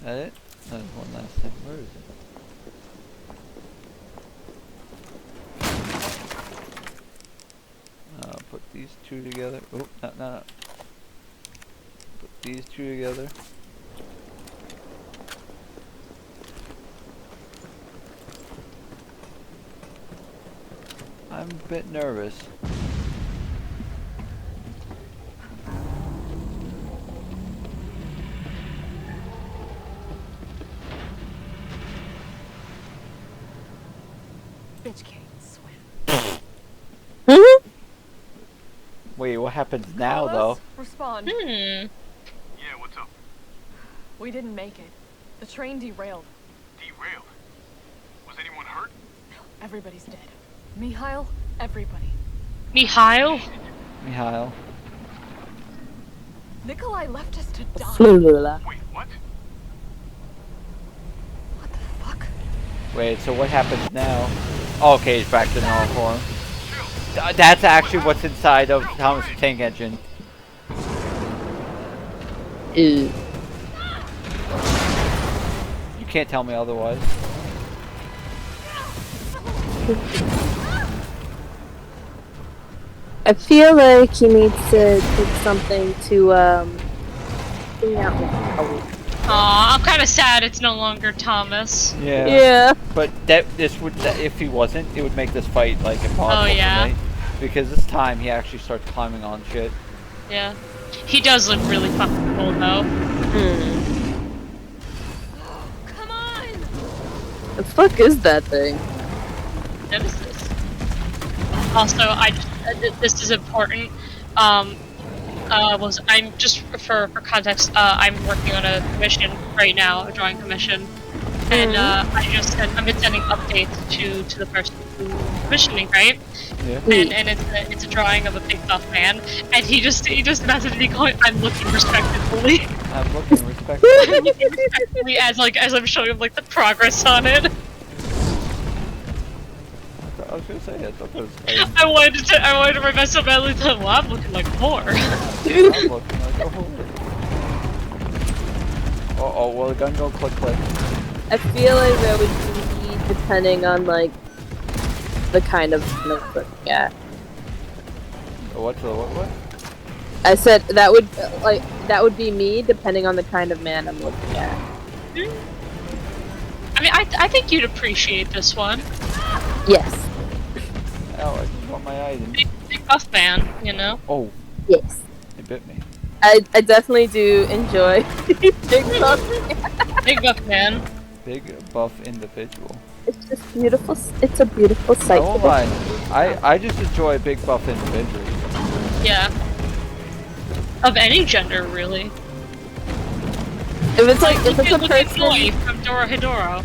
that it? There's one last thing. Where is it? Put these two together. Oh, no. Put these two together. I'm a bit nervous. Bitch can't swim. Wait, what happens now, Carlos, though? Respond. Yeah, what's up? We didn't make it. The train derailed. Derailed? Was anyone hurt? Everybody's dead. Mikhail, everybody. Mikhail? Mikhail. Nikolai left us to die. Wait, what? What the fuck? Wait, so what happens now? Oh, okay, he's back to normal form. That's actually what's inside of Thomas' tank engine. Ew. You can't tell me otherwise. I feel like he needs to do something to clean out his house. Aw, I'm kind of sad it's no longer Thomas. Yeah. Yeah. But this would, if he wasn't, it would make this fight like impossible Oh, yeah. for me. Because this time he actually starts climbing on shit. Yeah. He does look really fucking cool though. Come on! The fuck is that thing? What is this? Also, this is important. I'm just for context. I'm working on a commission right now, a drawing commission, and I've been sending updates to the person who's commissioning, right? Yeah. And it's a drawing of a big buff man, and he just messaged me going, "I'm looking respectfully." I'm looking respectfully. I'm looking respectfully as I'm showing him like the progress on it. I was gonna say, I thought that was I wanted to remember so badly that, well, I'm looking like more. I'm looking like a whore. Oh, well, the gun go click. I feel like that would be depending on like the kind of looking at. What? I said that would be me depending on the kind of man I'm looking at. I mean, I think you'd appreciate this one. Yes. Oh, I just want my item. Big buff man, you know? Oh, Yes. it bit me. I definitely do enjoy big buff. Big buff man. Big buff individual. It's just beautiful. It's a beautiful sight. Oh my! I just enjoy a big buff individual. Yeah. Of any gender, really. If it's like if it's a Look at Noi person, from Dora Hedoro.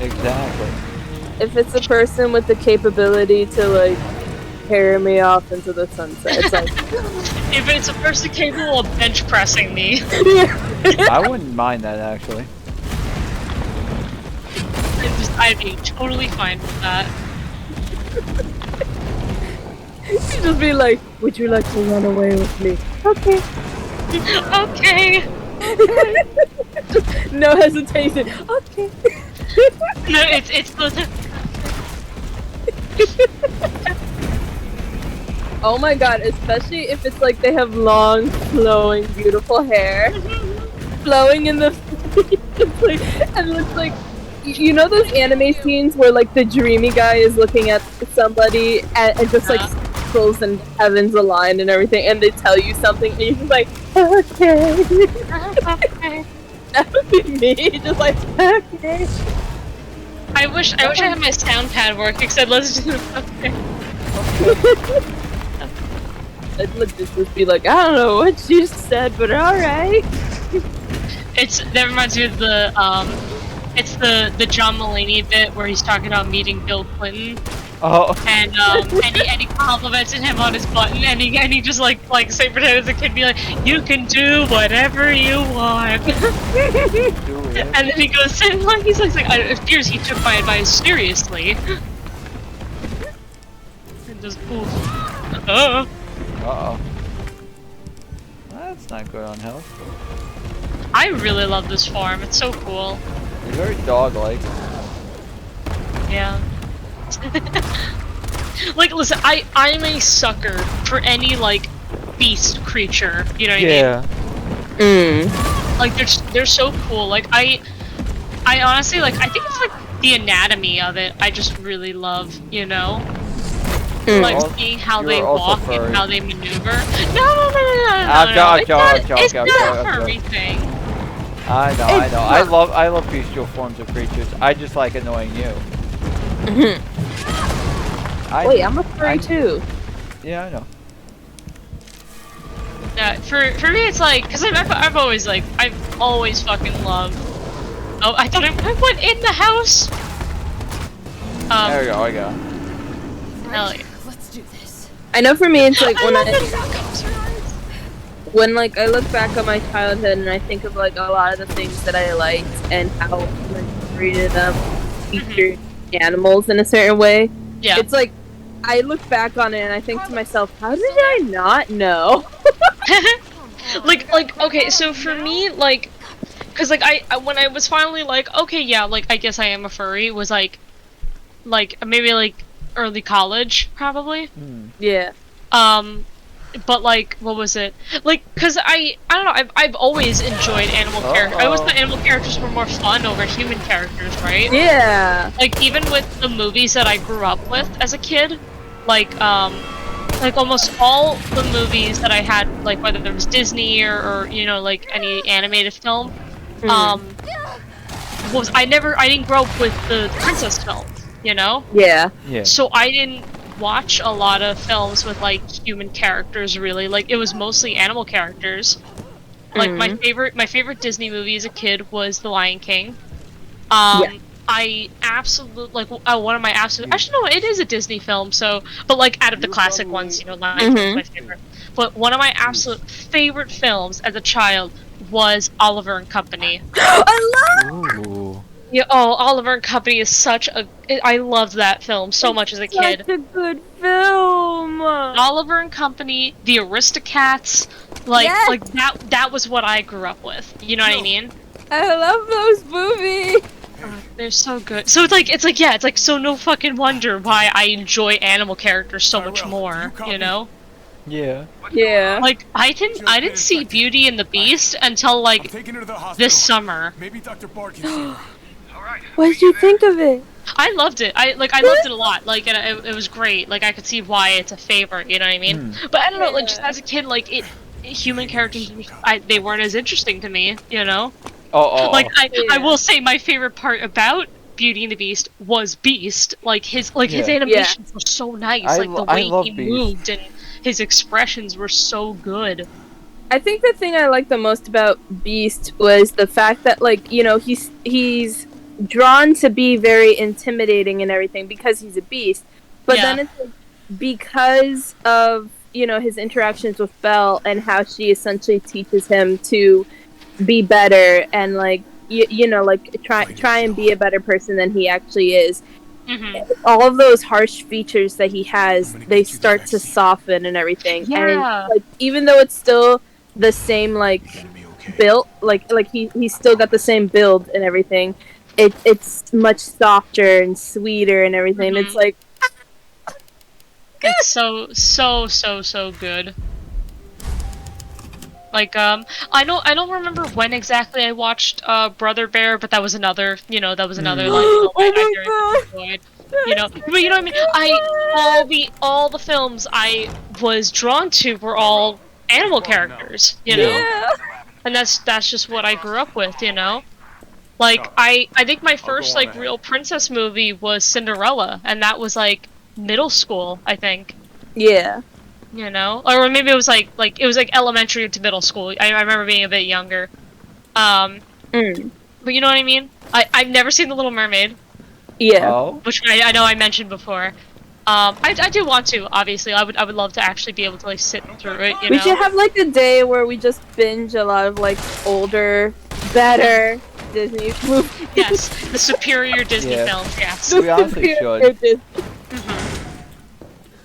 Exactly. if it's a person with the capability to like carry me off into the sunset, it's like If it's a person capable of bench pressing me, I wouldn't mind that actually. I'd be totally fine with that. you'd just be like, "Would you like to run away with me?" Okay. Okay. No hesitation. Okay. No, it's the. Oh my god, especially if it's like they have long, flowing, beautiful hair. Flowing in the and it looks like you know those anime scenes where like the dreamy guy is looking at somebody and just like circles and heavens align and everything and they tell you something and you're just like, okay. Okay. That would be me, just like, okay. I wish I had my sound pad working because I'd listen to the okay. I'd just be like, I don't know what you said, but alright. That reminds me of the it's the John Mulaney bit where he's talking about meeting Bill Clinton. Oh. And he complimented him on his button and he just like say pretend as a kid be like, you can do whatever you want. And then he goes and like he's like it appears he took my advice seriously. And just poof. Uh-oh. That's not good on health. I really love this farm. It's so cool. It's very dog-like. Yeah. Like, listen, I'm a sucker for any, like, beast creature, you know what I mean? Like, they're so cool. Like, I honestly, like, I think it's, like, the anatomy of it I just really love, you know? Like, seeing how they walk and how they maneuver. No. It's not a furry thing. I know. I love bestial forms of creatures. I just like annoying you. Wait, I'm a furry too. Yeah, I know. Yeah, for me it's like, cause I've always fucking loved. Oh, I thought I went in the house. There we go. I go. Hell yeah. Let's do this. I know for me it's like when when like I look back on my childhood and I think of like a lot of the things that I liked and how like treated them featured animals in a certain way. Yeah. It's like I look back on it and I think to myself, how did I not know? like okay, so for me, like, cause like I when I was finally like, okay, yeah, like I guess I am a furry, was like maybe like early college probably. Yeah. But like, what was it? Like, cause I don't know, I've always enjoyed animal characters. I always thought animal characters were more fun over human characters, right? Yeah. Like, even with the movies that I grew up with as a kid, like almost all the movies that I had, like whether it was Disney or you know, like any animated film, I didn't grow up with the princess films, you know? Yeah. So I didn't watch a lot of films with like human characters really. Like it was mostly animal characters. Like my favorite Disney movie as a kid was The Lion King. I absolutely like one of my absolute. Actually, no, it is a Disney film. So, but like out of the classic ones, you know, Lion King is my favorite. But one of my absolute favorite films as a child was Oliver and Company. I love. Ooh. Yeah. Oh, Oliver and Company is such a. I loved that film so much as a kid. Such a good film. Oliver and Company, The Aristocats, like that was what I grew up with. You know what I mean? I love those movies. They're so good. So it's like so no fucking wonder why I enjoy animal characters so much more, you know? Yeah. Yeah. Like I didn't see Beauty and the Beast until like this summer. Maybe Dr. Bard can see her. Alright. What did you think of it? I loved it. I loved it a lot. Like and it was great. Like I could see why it's a favorite, you know what I mean? But I don't know, like just as a kid, like human characters they weren't as interesting to me, you know? Like I will say my favorite part about Beauty and the Beast was Beast. Like his animations were so nice. Like the way he moved and his expressions were so good. I think the thing I liked the most about Beast was the fact that like, you know, he's drawn to be very intimidating and everything because he's a beast. But then it's like, because of, you know, his interactions with Belle and how she essentially teaches him to be better and like you know, like try and be a better person than he actually is. All of those harsh features that he has, they start to soften and everything. And like even though it's still the same like build, like he's still got the same build and everything, it's much softer and sweeter and everything. It's like it's so good. Like, I don't remember when exactly I watched Brother Bear, but that was another, you know, like film I very enjoyed. You know, but you know what I mean? All the films I was drawn to were all animal characters, you know? And that's just what I grew up with, you know? Like, I think my first, like, real princess movie was Cinderella, and that was, like, middle school, I think. Yeah. You know, or maybe it was like elementary to middle school. I remember being a bit younger. But you know what I mean? I've never seen The Little Mermaid. Yeah. Which I know I mentioned before. I do want to. Obviously, I would love to actually be able to like sit through it. You know? We should have like a day where we just binge a lot of like older, better Disney movies. Yes, the superior Disney films. Yes. We honestly should.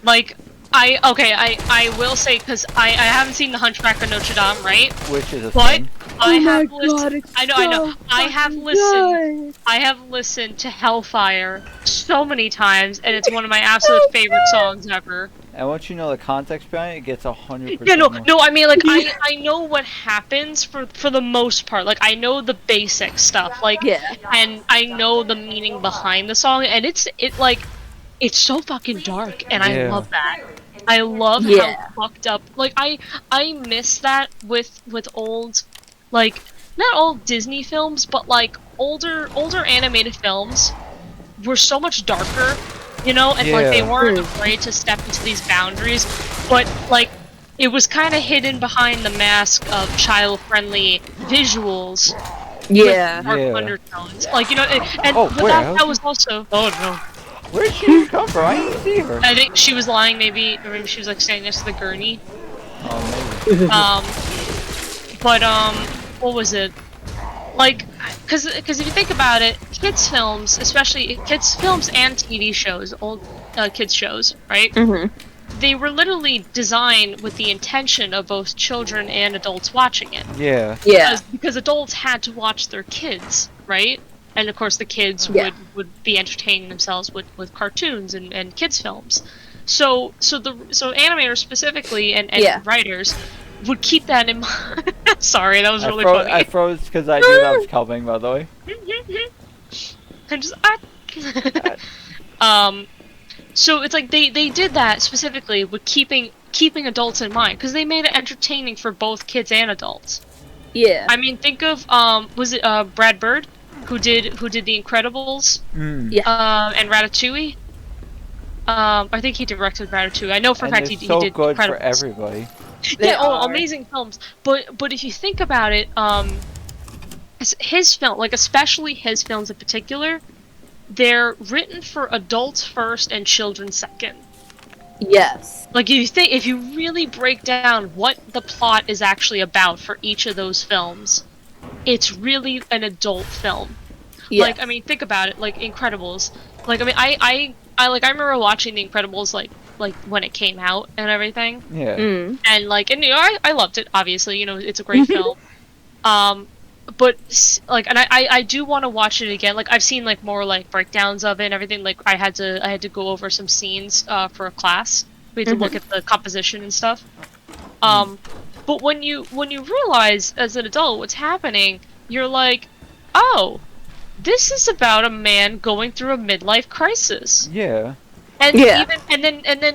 Like. I will say, because I haven't seen The Hunchback of Notre Dame, right? Which is a but thing. I Oh my have god, listened. it's I know. so I have fucking listened. good. I have listened to Hellfire so many times, and it's one of my absolute favorite songs ever. And once you know the context behind it, it gets 100%. Yeah, more. no. I mean, like, I know what happens for the most part. Like, I know the basic stuff. Like, Yeah. and I know the meaning behind the song, and it's so fucking dark, and I Yeah. love that. I love how Yeah. fucked up. Like, I miss that with old, like, not old Disney films, but like older animated films were so much darker, you know, and like they Yeah. weren't afraid to step into these boundaries, but like it was kind of hidden behind the mask of child-friendly visuals. Yeah. With dark Yeah. undertones, like, you know, and Oh, but where? that was also. Oh no. Where'd she come from? I didn't see her. I think she was lying, maybe, or maybe she was like standing next to the gurney. Oh, maybe. But what was it? Like, cause if you think about it, kids films, especially kids films and TV shows, old kids shows, right? Mhm. They were literally designed with the intention of both children and adults watching it. Yeah. Yeah. Because adults had to watch their kids, right? And of course the kids Yeah. would be entertaining themselves with cartoons and kids films. So animators specifically and Yeah. writers would keep that in mind. Sorry, that was really I funny. froze because I knew that was coming, by the way. And just so it's like they did that specifically with keeping adults in mind, because they made it entertaining for both kids and adults. Yeah. I mean, think of was it Brad Bird who did The Incredibles? Yeah. And Ratatouille. I think he directed Ratatouille. I know for a And fact they're he so did good Incredibles. for everybody. They Yeah, are. amazing films. But if you think about it, his film, like especially his films in particular, they're written for adults first and children second. Yes. Like if you really break down what the plot is actually about for each of those films, it's really an adult film. Yes. Like, I mean, think about it. Like Incredibles. Like, I mean, I remember watching The Incredibles like when it came out and everything. Yeah. And like, and you know, I loved it. Obviously, you know, it's a great film. But like, and I do want to watch it again. Like, I've seen like more like breakdowns of it and everything. Like, I had to go over some scenes for a class. We had to look at the composition and stuff. But when you realize as an adult what's happening, you're like, oh, this is about a man going through a midlife crisis. Yeah. And Yeah.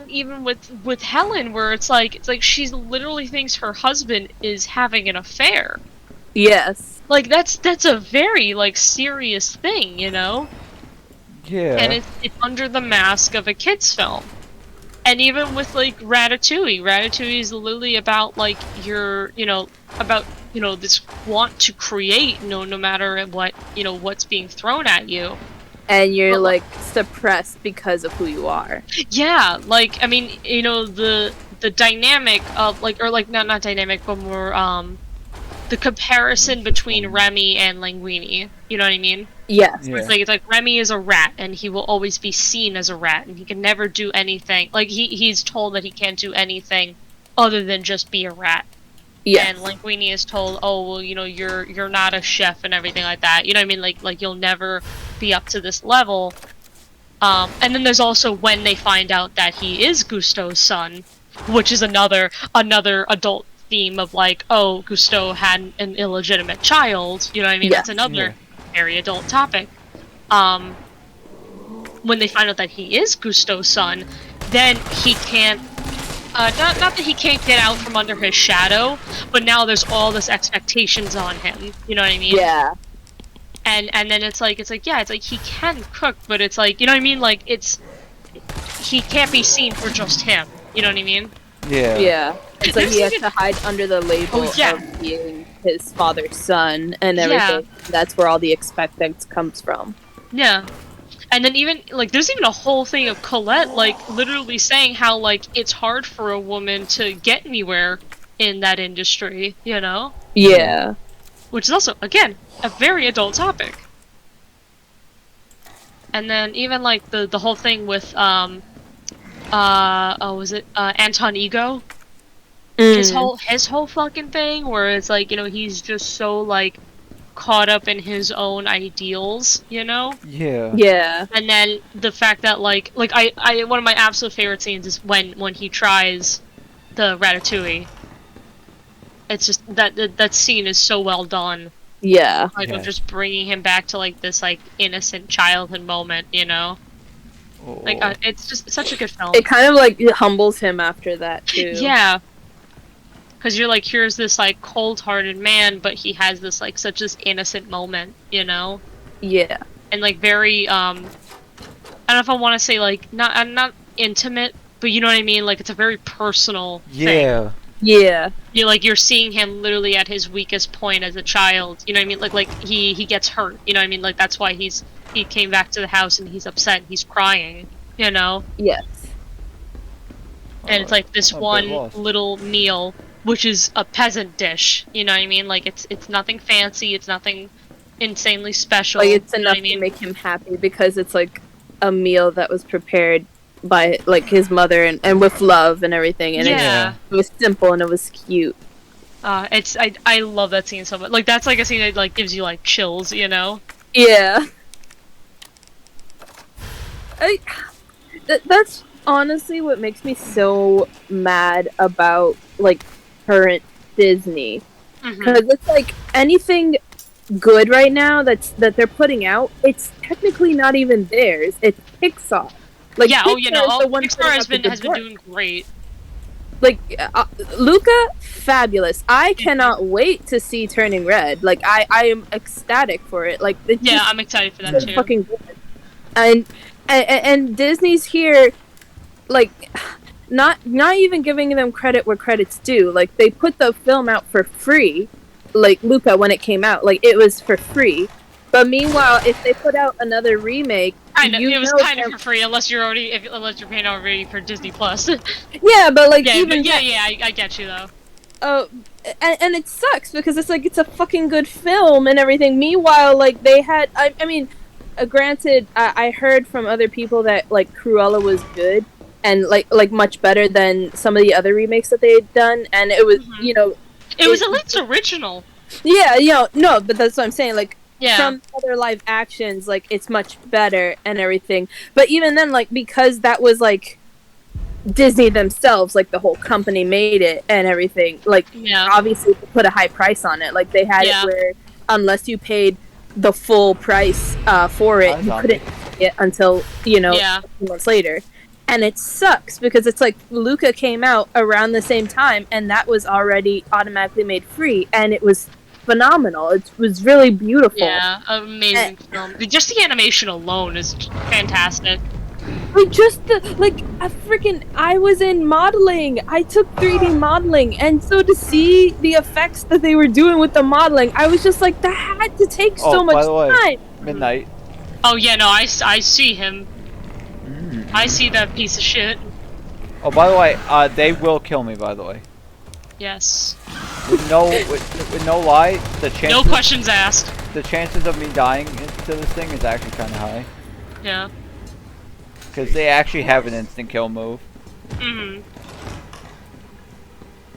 even with Helen, where it's like she literally thinks her husband is having an affair. Yes. Like that's a very like serious thing, you know. Yeah. And it's under the mask of a kids film. And even with like Ratatouille is literally about like this want to create, no matter what, what's being thrown at you. And you're like suppressed because of who you are. Yeah, like, I mean, the dynamic of like, or like not dynamic, but more the comparison between Remy and Linguini. You know what I mean? Yes. Yeah. It's like Remy is a rat, and he will always be seen as a rat, and he can never do anything. Like he's told that he can't do anything other than just be a rat. Yes. And Linguini is told, oh well, you're not a chef and everything like that. You know what I mean? Like you'll never be up to this level. And then there's also when they find out that he is Gusteau's son, which is another adult theme of like, oh, Gusteau had an illegitimate child. You know what I mean? Yeah. That's another very adult topic. When they find out that he is Gusteau's son, then he can't. Not that he can't get out from under his shadow, but now there's all this expectations on him. You know what I mean? Yeah. And then it's like he can cook, but it's like, you know what I mean? Like he can't be seen for just him. You know what I mean? Yeah. Yeah. It's like There's he has even- to hide under the label of being his father's son and everything. That's where all the expectance comes from. Yeah. And then even, like, there's even a whole thing of Colette, like, literally saying how, like, it's hard for a woman to get anywhere in that industry, you know? Yeah. Which is also, again, a very adult topic. And then even, like, the whole thing with, was it Anton Ego? his whole fucking thing, where it's like, you know, he's just so like caught up in his own ideals, you know? Yeah. Yeah. And then the fact that like I one of my absolute favorite scenes is when he tries the ratatouille. It's just that scene is so well done. Yeah. Like Yeah. of just bringing him back to like this like innocent childhood moment, you know? Oh. Like it's just such a good film. It kind of like humbles him after that too. Yeah. Because you're like, here's this like cold-hearted man, but he has this like such this innocent moment, you know? Yeah. And like very I don't know if I want to say like not intimate, but you know what I mean? Like it's a very personal thing. Yeah. Yeah. You're seeing him literally at his weakest point as a child. You know what I mean? Like he gets hurt. You know what I mean? Like that's why he came back to the house and he's upset. He's crying. You know? Yes. And it's like this I'm a bit one lost. little meal, which is a peasant dish. You know what I mean? Like it's nothing fancy. It's nothing insanely special. Like it's you know enough what I mean? to make him happy because it's like a meal that was prepared by like his mother and with love and everything, and Yeah. it was simple and it was cute. I love that scene so much. Like that's like a scene that like gives you like chills. You know? Yeah. That's honestly what makes me so mad about like current Disney, Mhm. because it's like anything good right now that they're putting out, it's technically not even theirs. It's Pixar. Like Yeah. Oh, you know, is the one Pixar putting has out the been good work. doing great. Like Luca, fabulous. I cannot wait to see Turning Red. Like I am ecstatic for it. Like it's Yeah, just I'm excited for that so too. fucking good. And Disney's here, like not even giving them credit where credit's due. Like they put the film out for free, like Luca when it came out, like it was for free. But meanwhile, if they put out another remake, I know, you it was know kind of that- for free unless you're paying already for Disney Plus. yeah, but like yeah, even but that, I get you though. and it sucks because it's like it's a fucking good film and everything. Meanwhile, like they had, I mean, granted, I heard from other people that like Cruella was good and like much better than some of the other remakes that they had done, and it was Mhm. you know It was at least original. yeah, no, but that's what I'm saying. Like Yeah. from other live actions, like it's much better and everything. But even then, like because that was like Disney themselves, like the whole company made it and everything. Like Yeah. obviously they put a high price on it. Like they had Yeah. it where unless you paid the full price for it, Hi, you Dante. couldn't get it until Yeah. a few months later. And it sucks because it's like Luca came out around the same time, and that was already automatically made free, and it was phenomenal. It was really beautiful. Yeah, amazing film. Just the animation alone is fantastic. Like just I was in modeling. I took 3D modeling, and so to see the effects that they were doing with the modeling, I was just like, that had to take so Oh, much by the way, time. Midnight. Oh yeah, no, I see him. Mm. I see that piece of shit. Oh, by the way, they will kill me. By the way, Yes. with no lie, the chances No questions asked. the chances of me dying to this thing is actually kind of high Yeah. because they actually have an instant kill move. Mhm.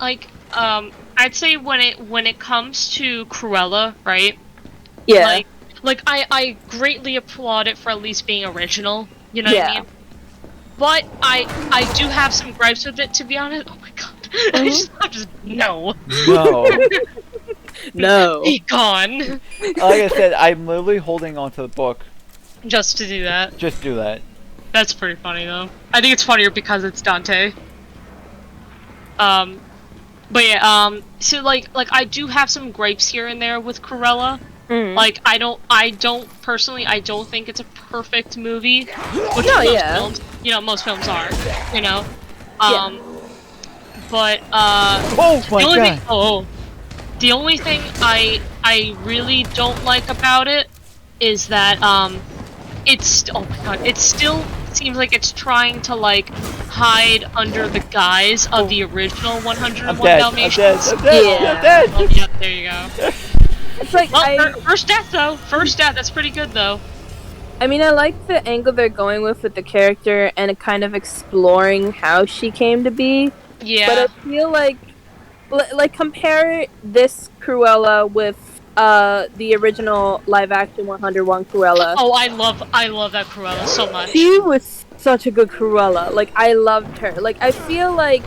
Like, I'd say when it comes to Cruella, right? Yeah. Like I greatly applaud it for at least being original. You know what Yeah. I mean? But I do have some gripes with it, to be honest. Oh my god. I'm just no. No. No. Be gone. Like I said, I'm literally holding onto the book. Just to do that. Just do that. That's pretty funny though. I think it's funnier because it's Dante. But yeah, so like I do have some gripes here and there with Cruella. Mhm. Like I don't personally, I don't think it's a perfect movie, which No, most yeah. films, most films are, you know. Yeah. But Oh my the only god. thing, the only thing I really don't like about it is that it's oh my god, it still seems like it's trying to like hide under the guise of the original 101 I'm dead. Dalmatians. I'm dead. Yeah. I'm dead. Oh, yep, there you go. It's like Well, first death though. First death. That's pretty good though. I mean, I like the angle they're going with the character and kind of exploring how she came to be. Yeah. But I feel like like compare this Cruella with the original live action 101 Cruella. Oh, I love that Cruella so much. She was such a good Cruella. Like, I loved her. Like, I feel like,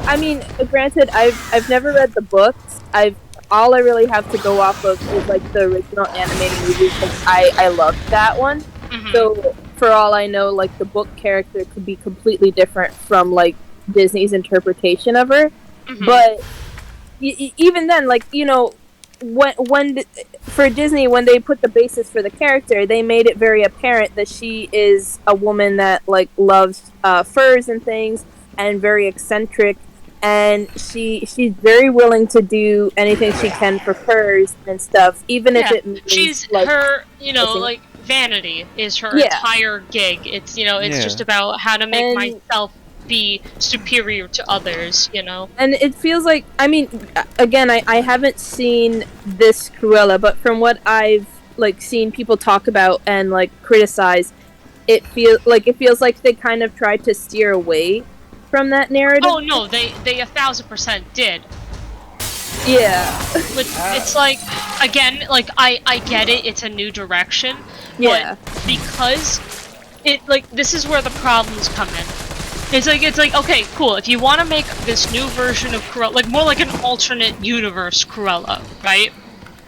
I mean, granted, I've never read the books. All I really have to go off of is like the original animated movie because I loved that one. So for all I know, like the book character could be completely different from like Disney's interpretation of her. But even then, like, you know, for Disney, when they put the basis for the character, they made it very apparent that she is a woman that like loves furs and things, and very eccentric, and she's very willing to do anything she can for furs and stuff, even if it means she's like, her, you know, like vanity is her entire gig. It's, you know, it's just about how to make myself be superior to others, you know. And it feels like, I mean, again, I haven't seen this Cruella, but from what I've like seen people talk about and like criticize, it feels like they kind of tried to steer away from that narrative. Oh no, they 1000% did. Yeah. But it's like, again, like I get it, it's a new direction. Yeah. But because it, like, this is where the problems come in. It's like, okay, cool, if you want to make this new version of Cruella, like, more like an alternate universe Cruella, right?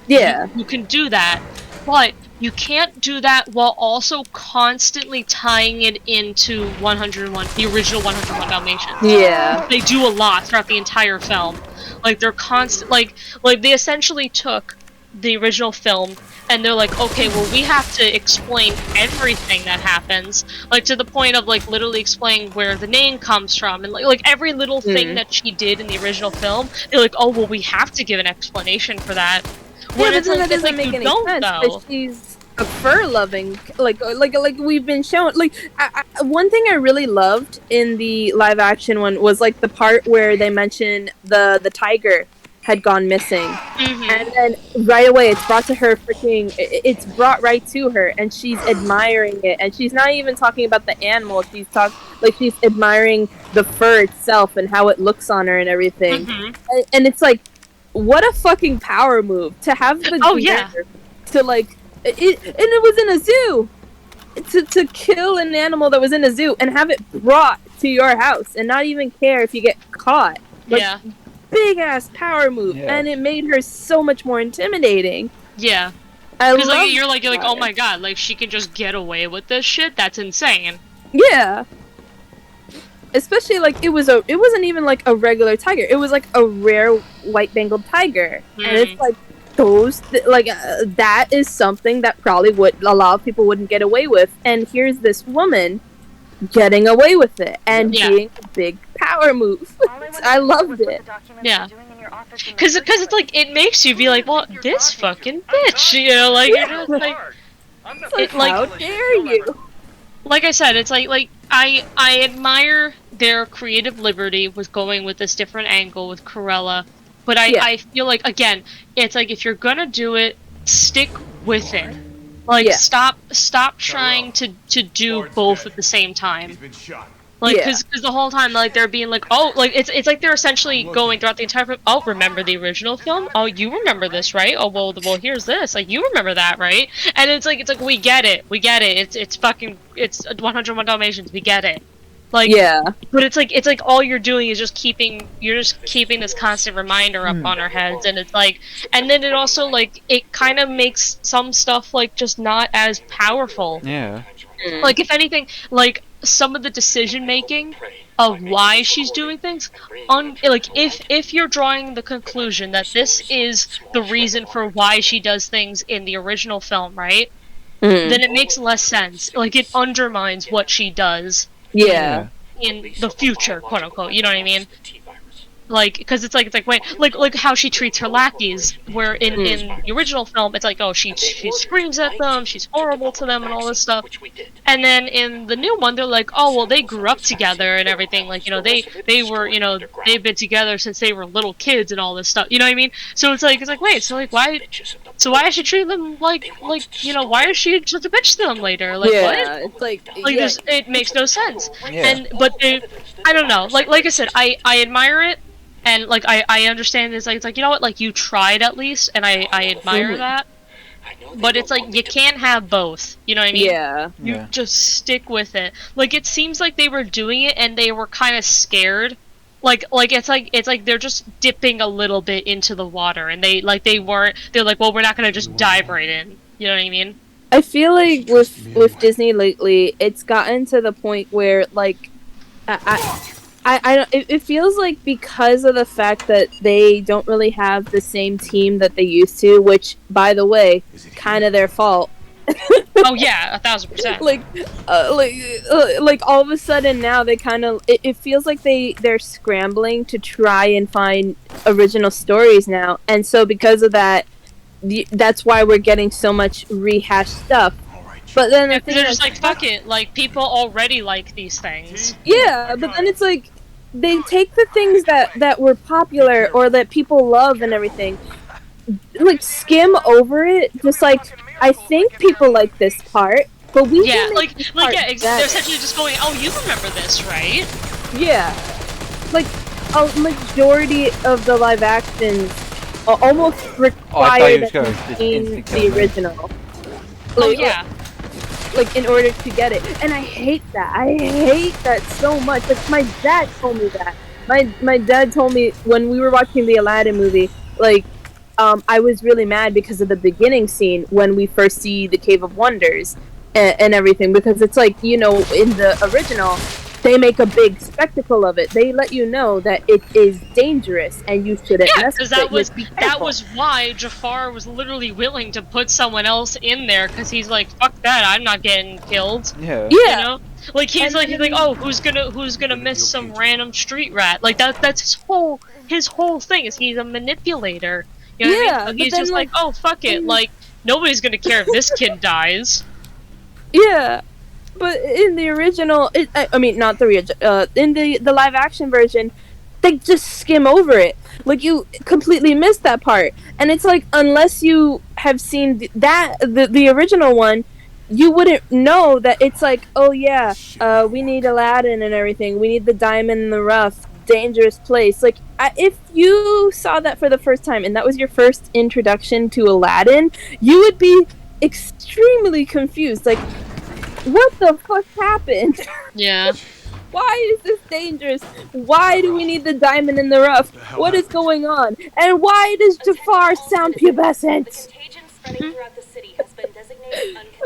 Yeah. You can do that, but you can't do that while also constantly tying it into 101, the original 101 Dalmatians. Yeah. They do a lot throughout the entire film. Like, they're constant, like they essentially took the original film and they're like, okay, well, we have to explain everything that happens, like, to the point of, like, literally explaining where the name comes from, and, like every little thing that she did in the original film, they're like, oh, well, we have to give an explanation for that. When but it's then like, that doesn't make any sense, that she's a fur-loving, like we've been shown, like, one thing I really loved in the live-action one was, like, the part where they mention the tiger had gone missing, and then right away it's brought to her it's brought right to her, and she's admiring it, and she's not even talking about the animal, she's admiring the fur itself and how it looks on her and everything, and it's like, what a fucking power move to have the to, like, and it was in a zoo, to kill an animal that was in a zoo and have it brought to your house and not even care if you get caught. Like, big ass power move, and it made her so much more intimidating. Yeah, because like, you're like, oh my god, like, she can just get away with this shit. That's insane. Yeah, especially like it wasn't even like a regular tiger. It was like a rare white Bengal tiger, and it's like that is something that probably a lot of people wouldn't get away with. And here's this woman getting away with it and being a big power move. I loved it. Yeah. Because it's like, it makes you be like, well, this fucking bitch, you know, like, you're just like, how dare you? Like I said, it's like I admire their creative liberty with going with this different angle with Cruella, but I feel like, again, it's like, if you're gonna do it, stick with it. Like, stop trying to do both at the same time. Like, because the whole time, like, they're being like, oh, like, it's like they're essentially going throughout the entire film, oh, remember the original film? Oh, you remember this, right? Oh, well, here's this. Like, you remember that, right? And it's like, we get it. It's 101 Dalmatians, we get it. Like, but it's like all you're doing is just keeping this constant reminder up on our heads, and it's like, and then it also, like, it kind of makes some stuff, like, just not as powerful. Yeah. Like, if anything, like, some of the decision making of why she's doing things, like, if you're drawing the conclusion that this is the reason for why she does things in the original film, right? Then it makes less sense. Like, it undermines what she does. Yeah. In the future, quote unquote, you know what I mean? Like, because it's like wait, like how she treats her lackeys, where in the original film, it's like, oh, she screams at them, she's horrible to them, and all this stuff. And then in the new one, they're like, oh, well, they grew up together and everything, like, you know, they were, you know, they've been together since they were little kids and all this stuff, you know what I mean? So it's like, wait, so like, why is she treating them like, you know, why is she just a bitch to them later? Like, what? It's like it makes no sense. But I don't know, like I said, I admire it. And like I understand it's like you know what, like you tried at least, and I admire that. But it's like you can't have both. You know what I mean? Yeah. You just stick with it. Like it seems like they were doing it and they were kind of scared. Like it's like they're just dipping a little bit into the water, and they're like, well, we're not gonna just dive right in. You know what I mean? I feel like with Disney lately, it's gotten to the point where like I don't. It feels like because of the fact that they don't really have the same team that they used to, which, by the way, kind of their fault. Oh yeah, 1000%. Like all of a sudden now they kind of. It feels like they're scrambling to try and find original stories now, and so because of that, that's why we're getting so much rehashed stuff. But then the thing they're just like, fuck it, like people already like these things. Yeah, but then it's like they take the things that were popular or that people love and everything, like skim over it. Just like, I think people like this part, but we yeah, can like yeah, better. they're essentially just going, oh, you remember this, right? Yeah, like a majority of the live actions almost require that you the original. Oh yeah. Like in order to get it, and I hate that. I hate that so much. Like my dad told me that. My dad told me when we were watching the Aladdin movie, like, I was really mad because of the beginning scene when we first see the Cave of Wonders and everything, because it's like, you know, in the original, they make a big spectacle of it. They let you know that it is dangerous and you shouldn't mess with it. Yeah, because that was why Jafar was literally willing to put someone else in there, because he's like, fuck that, I'm not getting killed. Yeah. You know? Like he's like, oh, who's gonna miss some random street rat? Like that's his whole thing is he's a manipulator. You know what I mean? So he's just like, oh, fuck it, like nobody's gonna care if this kid dies. Yeah. But in the original, I mean, not the in the live action version, they just skim over it. Like, you completely missed that part. And it's like, unless you have seen the original one, you wouldn't know that it's like, oh yeah, we need Aladdin and everything. We need the diamond in the rough, dangerous place. Like, if you saw that for the first time and that was your first introduction to Aladdin, you would be extremely confused. Like, what the fuck happened? Yeah. Why is this dangerous? Why do we need the diamond in the rough? What is going on? And why does Jafar sound pubescent?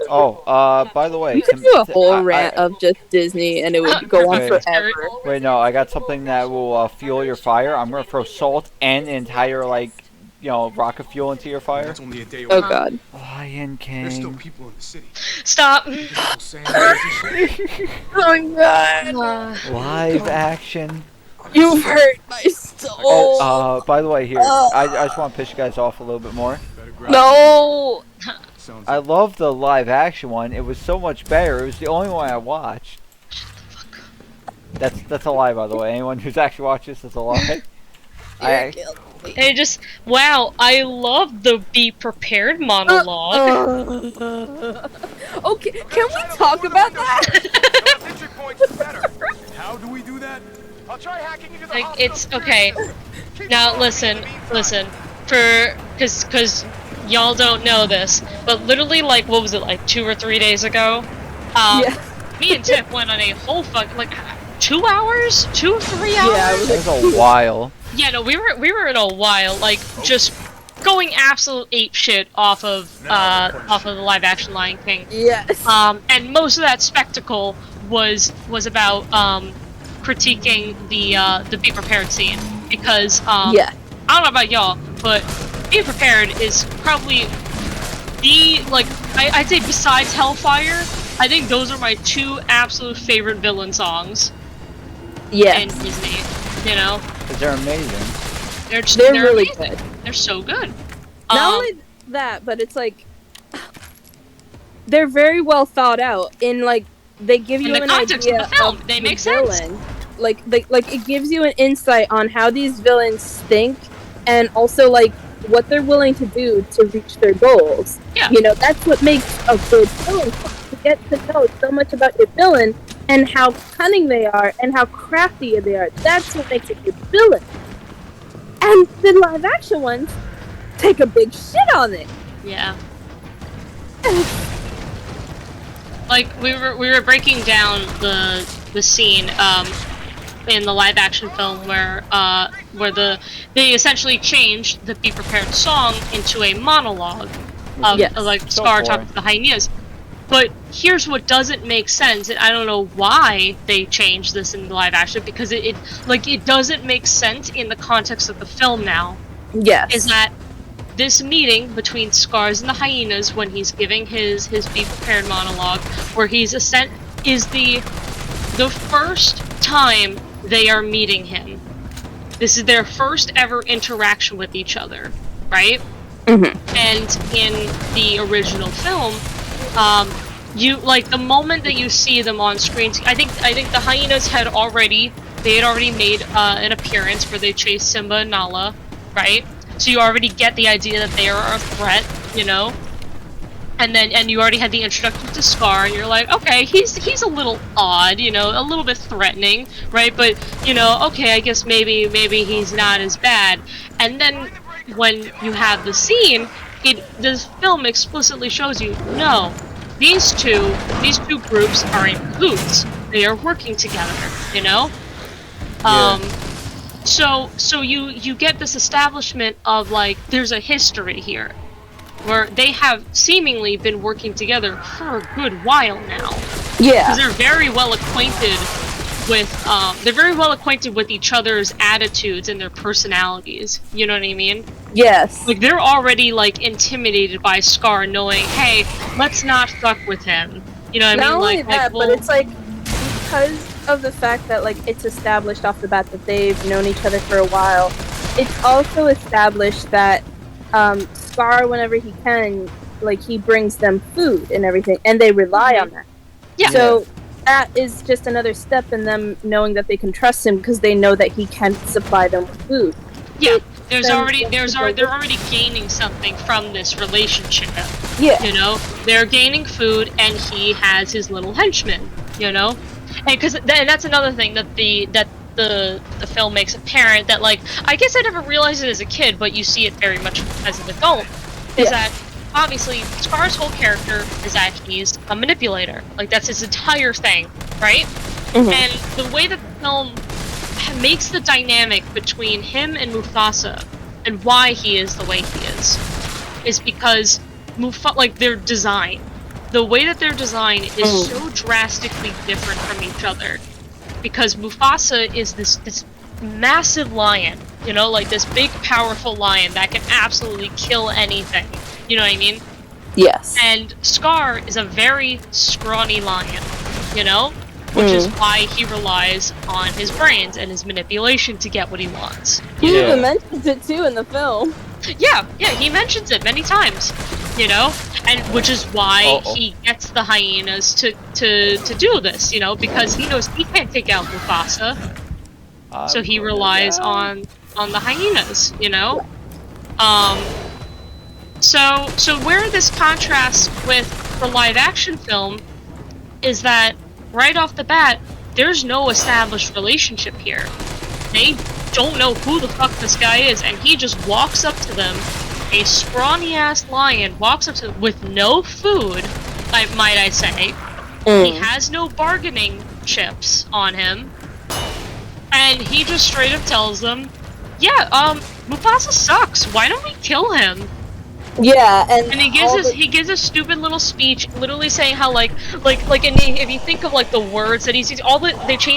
Oh, by the way, you could do a whole rant of just Disney and it would go on forever. Wait, no, I got something that will fuel your fire. I'm gonna throw salt and an entire, like, you know, rocket fuel into your fire. Oh god. Lion King. There's still people in the city. Stop. Oh god. Live action. You've hurt my soul. Oh, by the way, here, I just want to piss you guys off a little bit more. No. I love the live action one. It was so much better. It was the only one I watched. That's a lie, by the way. Anyone who's actually watched this is a lie. They just, wow, I love the be prepared monologue. Okay, can we talk about that? How do we do that? I'll try hacking into the like, it's okay. Now listen, cause y'all don't know this, but literally, like, what was it, like 2 or 3 days ago? Me and Tiff went on a whole like 2 hours, 2 or 3 hours. Yeah, it was a while. Yeah, no, we were in a while, like, just going absolute ape shit off of the live action Lion King. Yes. And most of that spectacle was about critiquing the be prepared scene, because I don't know about y'all, but Be Prepared is probably the, like, I'd say besides Hellfire, I think those are my 2 absolute favorite villain songs. Yeah. In Disney, you know? Because they're amazing. They're really amazing. good. They're so good. Not only that, but it's like they're very well thought out. In like they give you an idea of the film. Of they make villain. sense. Like it gives you an insight on how these villains think, and also like what they're willing to do to reach their goals. Yeah. You know, that's what makes a good villain. To get to know so much about your villain and how cunning they are and how crafty they are. That's what makes a good villain. And the live action ones take a big shit on it. Yeah. Like we were breaking down the scene in the live action film where they essentially changed the Be Prepared song into a monologue of like Scar talking to the hyenas. But here's what doesn't make sense, and I don't know why they changed this in live action, because it doesn't make sense in the context of the film now. Yes. Is that this meeting between Scars and the hyenas when he's giving his Be Prepared monologue, where he's is the first time they are meeting him. This is their first ever interaction with each other, right? Mm-hmm. And in the original film, you like the moment that you see them on screen. I think the hyenas had already made an appearance where they chased Simba and Nala, right? So you already get the idea that they are a threat, you know. And you already had the introduction to Scar, and you're like, okay, he's a little odd, you know, a little bit threatening, right? But you know, okay, I guess maybe he's not as bad. And then when you have the scene, this film explicitly shows you, no, these two groups are in cahoots. They are working together, you know? So you get this establishment of like, there's a history here, where they have seemingly been working together for a good while now. Yeah. Because they're very well acquainted with each other's attitudes and their personalities. You know what I mean? Yes. Like, they're already, like, intimidated by Scar, knowing, hey, let's not fuck with him. You know what I mean? Not only like, that, well, but it's like, because of the fact that, like, it's established off the bat that they've known each other for a while, it's also established that Scar, whenever he can, like, he brings them food and everything, and they rely on that. Yeah. So that is just another step in them knowing that they can trust him because they know that he can supply them with food. Yeah. They're already gaining something from this relationship. Yeah. You know, they're gaining food, and he has his little henchmen. You know, and that's another thing that the film makes apparent, that, like, I guess I never realized it as a kid, but you see it very much as an adult. Is that obviously Scar's whole character is that he's a manipulator. Like, that's his entire thing, right? Mm-hmm. And the way that the film makes the dynamic between him and Mufasa and why he is the way he is because their design. The way that they're designed is so drastically different from each other. Because Mufasa is this massive lion, you know, like this big, powerful lion that can absolutely kill anything. You know what I mean? Yes. And Scar is a very scrawny lion, you know? Which is why he relies on his brains and his manipulation to get what he wants. He even mentions it too in the film. Yeah, he mentions it many times, you know? And which is why he gets the hyenas to do this, you know, because he knows he can't take out Mufasa. So he relies on the hyenas, you know? So where this contrasts with the live action film is that right off the bat, there's no established relationship here. They don't know who the fuck this guy is, and he just walks up to them. A scrawny-ass lion walks up to them with no food, might I say. He has no bargaining chips on him. And he just straight up tells them, yeah, Mufasa sucks. Why don't we kill him? Yeah, and he gives a stupid little speech, literally saying how and if you think of like the words that he's using,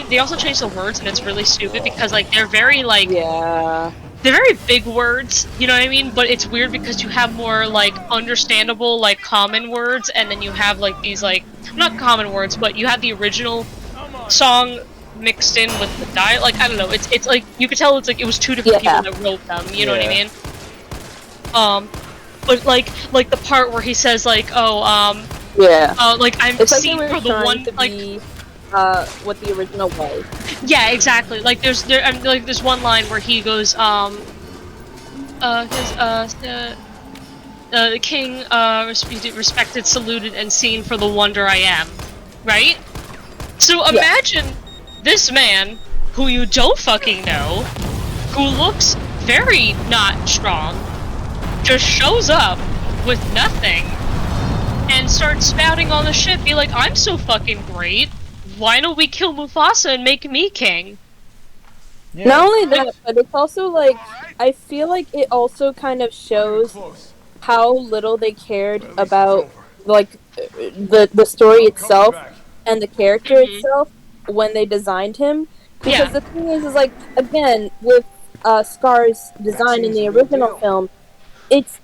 they also change the words, and it's really stupid because like they're very like they're very big words, you know what I mean? But it's weird because you have more like understandable like common words, and then you have like these like not common words, but you have the original song mixed in with the dialect. Like I don't know, it's like you could tell it's like it was two different people that wrote them. You know what I mean? But like the part where he says like, like I'm seen for the one like what the original was. Yeah, exactly. Like there's one line where he goes the king respected, saluted, and seen for the wonder I am, right? So imagine this man who you don't fucking know, who looks very not strong, just shows up with nothing and starts spouting all the shit, be like, I'm so fucking great, why don't we kill Mufasa and make me king? Yeah. Not only that, but it's also like, I feel like it also kind of shows Close. how little they cared But at least it's about, over. like, the story I'm coming itself back. and the character Mhm. itself when they designed him. Because Yeah. the thing is like, again, with Scar's design in seems the the real original deal. film,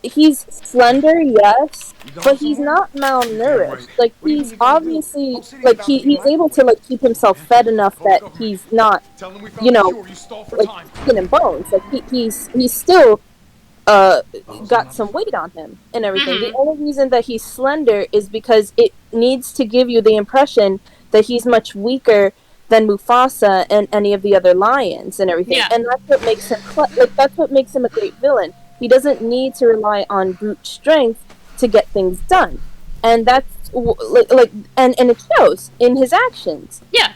he's slender, yes, You going but he's somewhere? not malnourished. right. Like, What do you he's think you're gonna do? obviously, Hope City's like, about to be he's my able boy. to, like, keep himself fed enough that Go. he's not, Tell them we found you know, the cure. You stall for like, time. skin and bones. Like, he's still, got some weight on him and everything. The only reason that he's slender is because it needs to give you the impression that he's much weaker than Mufasa and any of the other lions and everything. Yeah. And that's what makes him that's what makes him a great villain. He doesn't need to rely on brute strength to get things done. And that's and it shows in his actions. Yeah.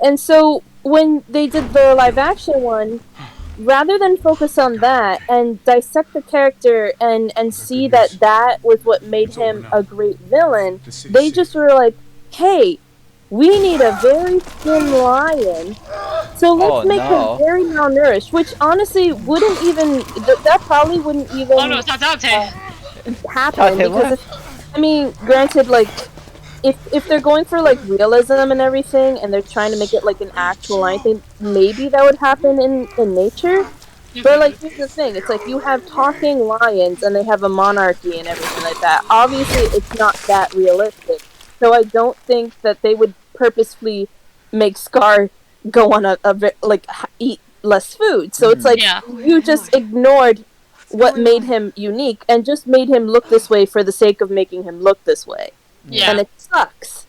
And so when they did the live action one, rather than focus on that and dissect the character and see that was what made him a great villain, they just were like, hey, we need a very thin lion, so let's make him very malnourished, which honestly wouldn't even, that probably wouldn't even Oh no, it's not Dante. happen, because I mean, granted, like, if they're going for like realism and everything, and they're trying to make it like an actual lion thing, maybe that would happen in nature. But like, here's the thing: it's like you have talking lions, and they have a monarchy and everything like that. Obviously, it's not that realistic. So I don't think that they would purposefully make Scar go on eat less food. So it's like you just ignored what made him unique and just made him look this way for the sake of making him look this way. Yeah. And it sucks.